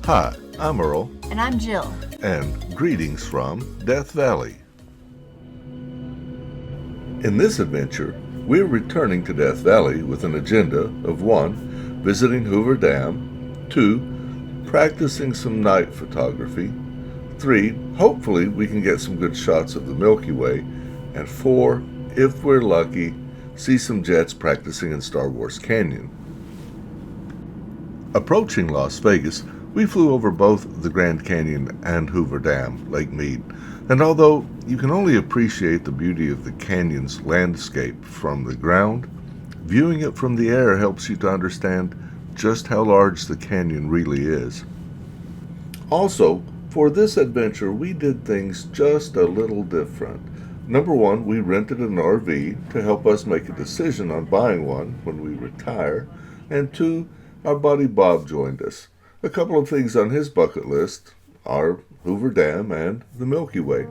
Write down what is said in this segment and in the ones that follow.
Hi, I'm Earl. And I'm Jill. And greetings from Death Valley. In this adventure, we're returning to Death Valley with an agenda of 1. Visiting Hoover Dam, 2. Practicing some night photography, 3. Hopefully we can get some good shots of the Milky Way, and 4. If we're lucky, see some jets practicing in Star Wars Canyon. Approaching Las Vegas, we flew over both the Grand Canyon and Hoover Dam, Lake Mead, and although you can only appreciate the beauty of the canyon's landscape from the ground, viewing it from the air helps you to understand just how large the canyon really is. Also, for this adventure, we did things just a little different. Number 1, we rented an RV to help us make a decision on buying one when we retire, and 2, our buddy Bob joined us. A couple of things on his bucket list are Hoover Dam and the Milky Way.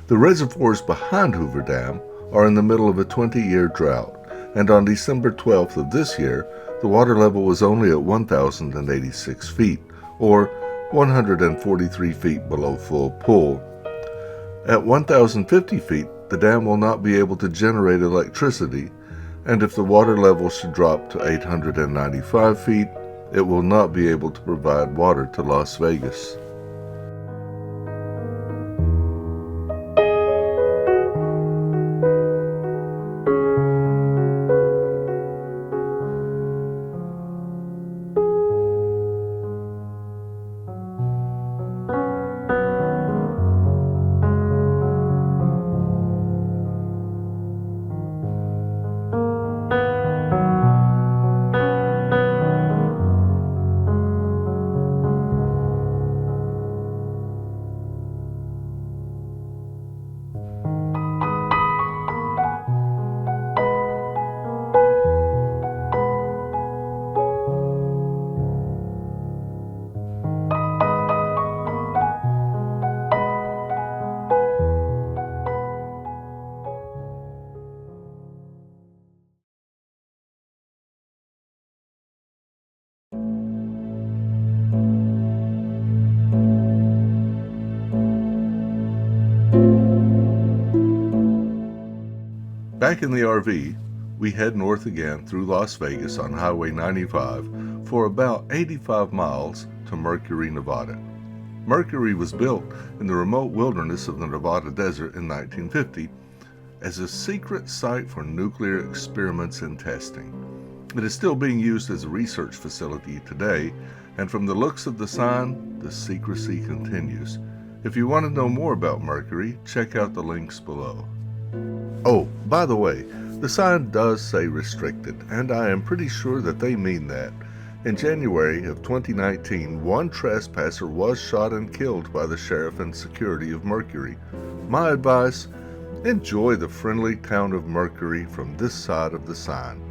The reservoirs behind Hoover Dam are in the middle of a 20-year drought, and on December 12th of this year, the water level was only at 1,086 feet, or 143 feet below full pool. At 1,050 feet, the dam will not be able to generate electricity, and if the water level should drop to 895 feet, it will not be able to provide water to Las Vegas. Back in the RV, we head north again through Las Vegas on Highway 95 for about 85 miles to Mercury, Nevada. Mercury was built in the remote wilderness of the Nevada desert in 1950 as a secret site for nuclear experiments and testing. It is still being used as a research facility today, and from the looks of the sign, the secrecy continues. If you want to know more about Mercury, check out the links below. Oh, by the way, the sign does say restricted, and I am pretty sure that they mean that. In January of 2019, one trespasser was shot and killed by the sheriff and security of Mercury. My advice, enjoy the friendly town of Mercury from this side of the sign.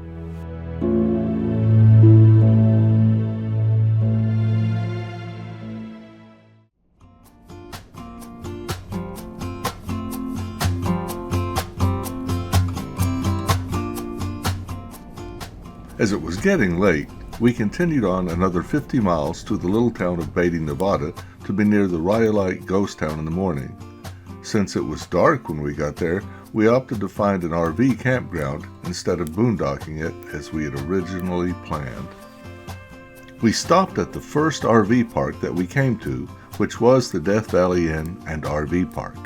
As it was getting late, we continued on another 50 miles to the little town of Beatty, Nevada, to be near the Rhyolite ghost town in the morning. Since it was dark when we got there, we opted to find an RV campground instead of boondocking it as we had originally planned. We stopped at the first RV park that we came to, which was the Death Valley Inn and RV Park.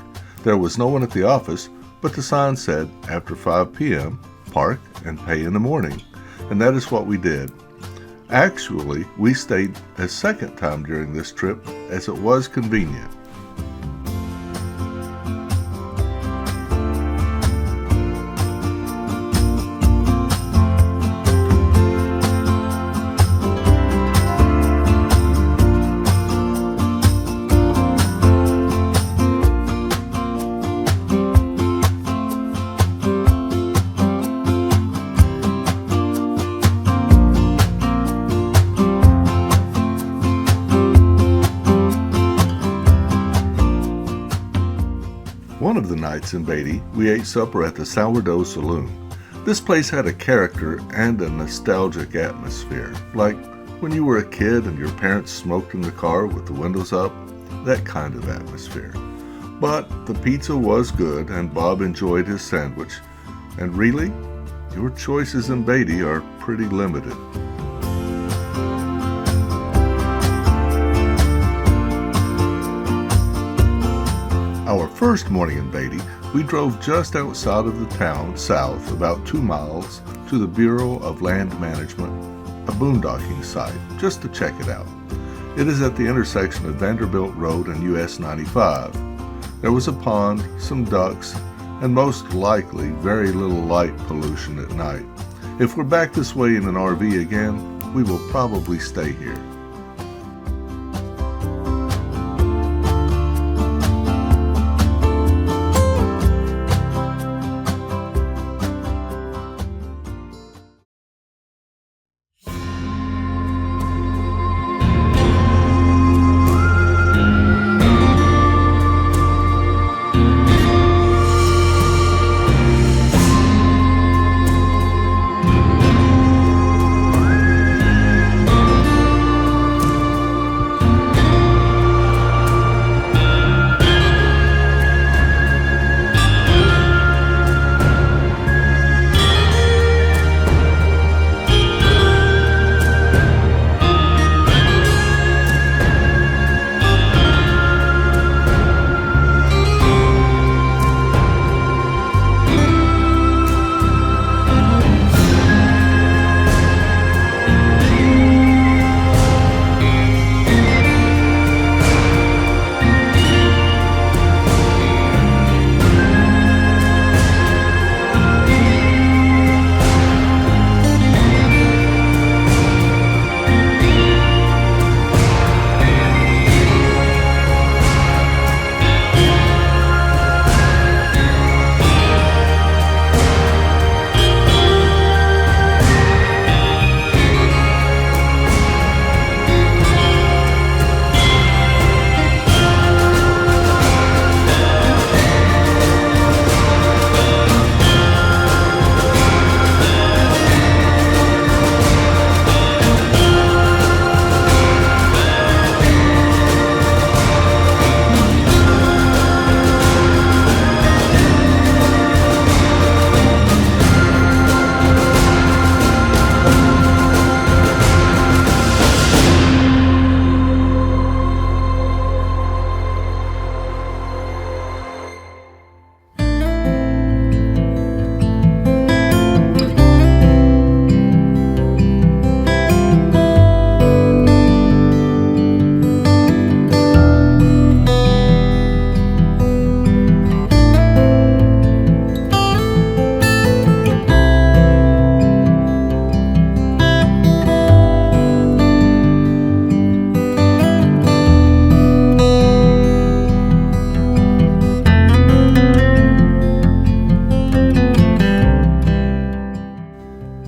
There was no one at the office, but the sign said, after 5 p.m., park and pay in the morning. And that is what we did. Actually, we stayed a second time during this trip as it was convenient. One of the nights in Beatty, we ate supper at the Sourdough Saloon. This place had a character and a nostalgic atmosphere, like when you were a kid and your parents smoked in the car with the windows up, that kind of atmosphere. But the pizza was good and Bob enjoyed his sandwich. And really, your choices in Beatty are pretty limited. Our first morning in Beatty, we drove just outside of the town south about 2 miles to the Bureau of Land Management, a boondocking site, just to check it out. It is at the intersection of Vanderbilt Road and US 95. There was a pond, some ducks, and most likely very little light pollution at night. If we're back this way in an RV again, we will probably stay here.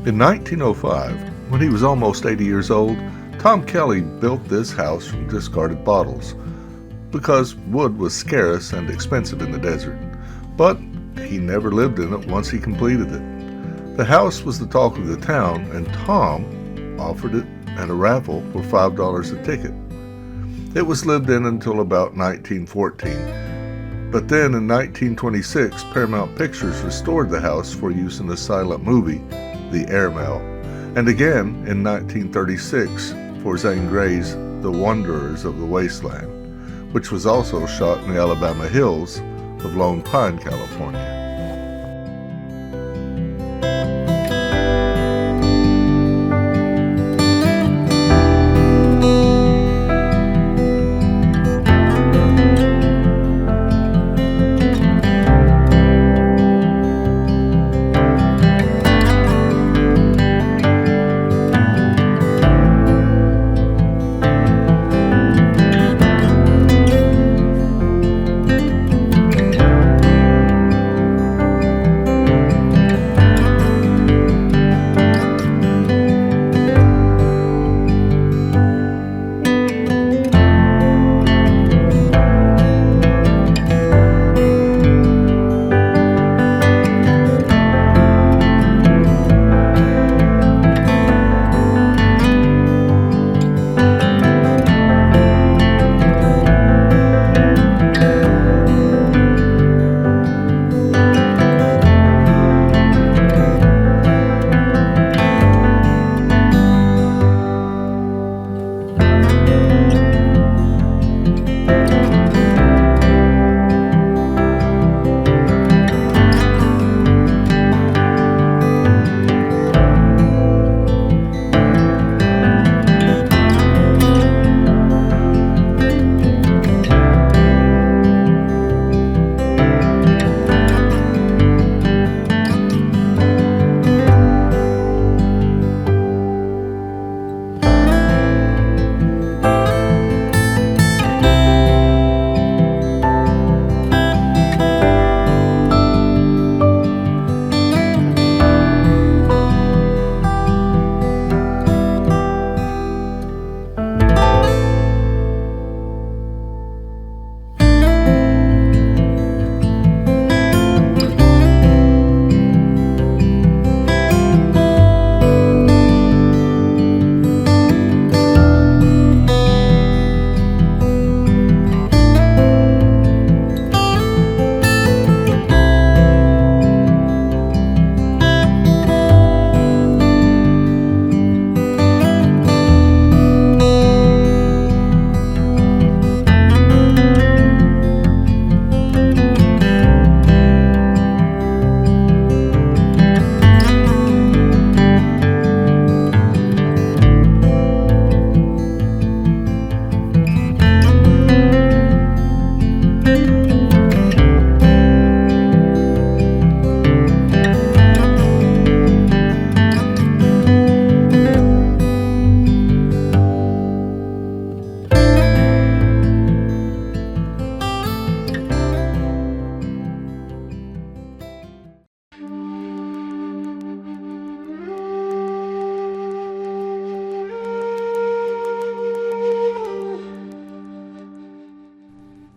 In 1905, when he was almost 80 years old, Tom Kelly built this house from discarded bottles because wood was scarce and expensive in the desert. But he never lived in it once he completed it. The house was the talk of the town, and Tom offered it at a raffle for $5 a ticket. It was lived in until about 1914, but then in 1926, Paramount Pictures restored the house for use in the silent movie, The Airmail, and again in 1936 for Zane Grey's The Wanderers of the Wasteland, which was also shot in the Alabama hills of Lone Pine, California.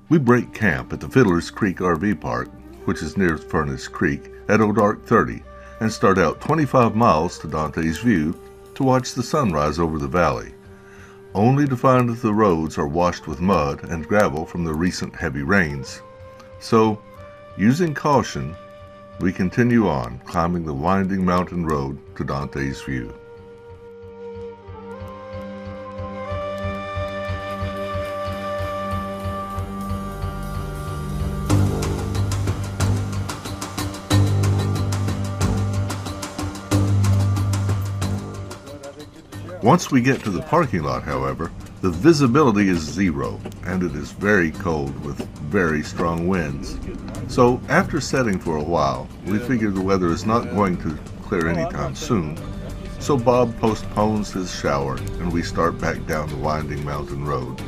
We break camp at the Fiddler's Creek RV Park, which is near Furnace Creek, at Old Ark 30, and start out 25 miles to Dante's View to watch the sunrise over the valley, only to find that the roads are washed with mud and gravel from the recent heavy rains. So, using caution, we continue on, climbing the winding mountain road to Dante's View. Once we get to the parking lot, however, the visibility is zero, and it is very cold with very strong winds. So after setting for a while, we figure the weather is not going to clear anytime soon. So Bob postpones his shower, and we start back down the winding mountain road.